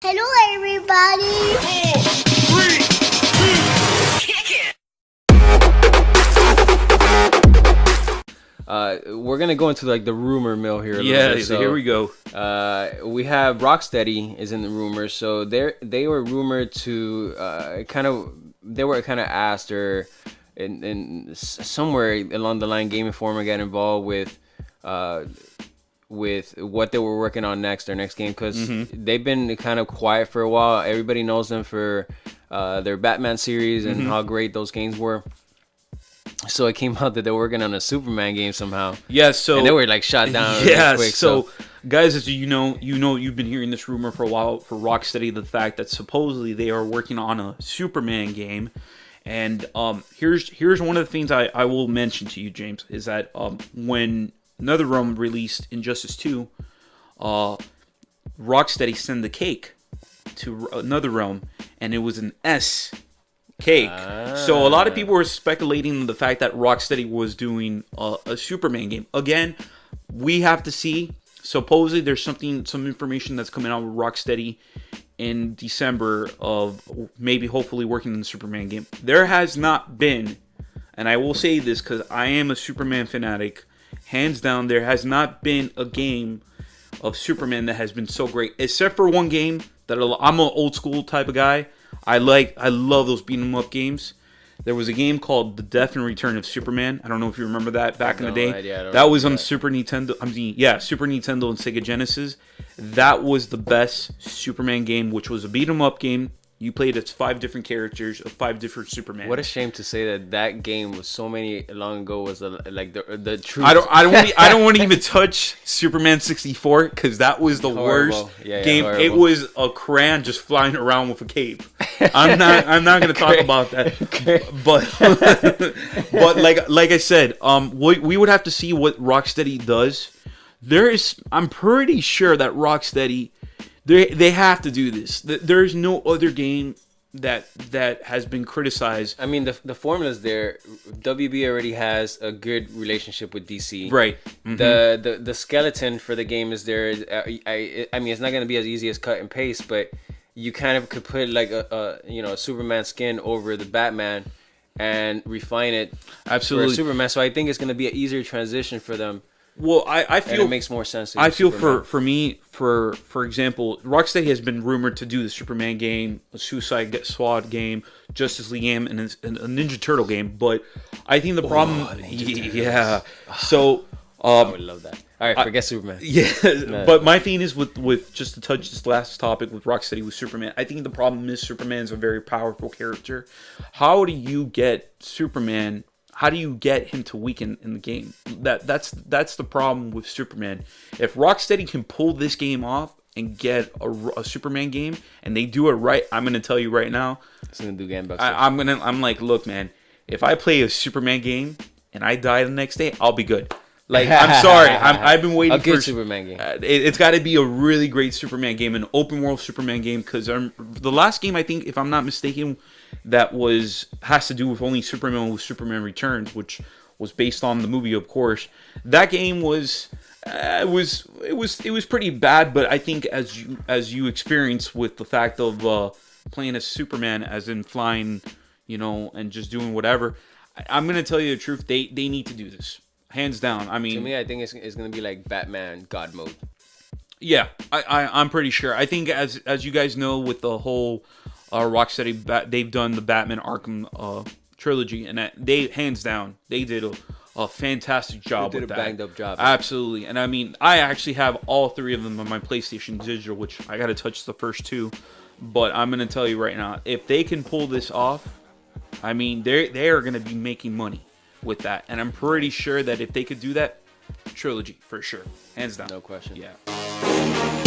Hello, everybody. 4, 3, 2, kick it. We're gonna go into like the rumor mill here. A little Yeah, bit. So here we go. we have RockSteady is in the rumors. So they were rumored to they were kind of asked or in somewhere along the line, Game Informer got involved with what they were working on next, their next game, because they've been kind of quiet for a while. Everybody knows them for their Batman series and how great those games were. So it came out that they were working on a Superman game somehow. Yeah, so and they were like shot down. Yeah, real quick, so guys, as you know, you've been hearing this rumor for a while for RockSteady, the fact that supposedly they are working on a Superman game. And here's one of the things I will mention to you, James, is that when NetherRealm released Injustice 2, RockSteady sent the cake to NetherRealm, and it was an S cake. So a lot of people were speculating the fact that RockSteady was doing a Superman game. Again, we have to see. Supposedly there's some information that's coming out with RockSteady in December of maybe hopefully working on the Superman game. There has not been, and I will say this because I am a Superman fanatic, hands down, there has not been a game of Superman that has been so great, except for one game that I'm an old school type of guy. I love those beat 'em up games. There was a game called The Death and Return of Superman. I don't know if you remember that back in the day. That was on Super Nintendo. Super Nintendo and Sega Genesis. That was the best Superman game, which was a beat 'em up game. You played as 5 different characters of 5 different Superman. what a shame to say that game was so many long ago was like the truth. I don't want to even touch Superman 64 because that was the worst game. Horrible. It was a crayon just flying around with a cape. I'm not going to talk about that. But like I said, we would have to see what RockSteady does. I'm pretty sure that RockSteady, they have to do this. There's no other game that has been criticized. I mean, the formula's there. WB already has a good relationship with DC. Right. The skeleton for the game is there. I mean, it's not gonna be as easy as cut and paste, but you kind of could put like a Superman skin over the Batman and refine it Absolutely. for Superman. So I think it's gonna be an easier transition for them. Well, I feel and it makes more sense. I feel for me, for example, Rocksteady has been rumored to do the Superman game, a Suicide Squad game, Justice League game, and a Ninja Turtle game. But I think the problem, So I would love that. All right, forget Superman. Yeah, but my thing is with just to touch this last topic with Rocksteady with Superman. I think the problem is Superman is a very powerful character. How do you get Superman? How do you get him to weaken in the game? That's the problem with Superman. If Rocksteady can pull this game off and get a Superman game, and they do it right, I'm gonna tell you right now, It's gonna do gangbusters. I'm like, look, man, if I play a Superman game and I die the next day, I'll be good. Like, I'm sorry, I've been waiting for a good Superman game. It's got to be a really great Superman game, an open world Superman game. Because the last game, I think, if I'm not mistaken, that has to do with only Superman with Superman Returns, which was based on the movie, of course. That game was pretty bad. But I think as you experience with the fact of playing as Superman, as in flying, and just doing whatever, I'm gonna tell you the truth. They need to do this. Hands down. I mean, to me, I think it's gonna be like Batman God mode. Yeah, I'm pretty sure. I think as you guys know, with the whole Rocksteady, they've done the Batman Arkham trilogy, and they hands down they did a fantastic job. They did with a that. banged up job. Absolutely, and I mean, I actually have all 3 of them on my PlayStation Digital, which I got to touch the first 2. But I'm gonna tell you right now, if they can pull this off, I mean, they are gonna be making money with that, and I'm pretty sure that if they could do that, trilogy for sure, hands down, No question. Yeah.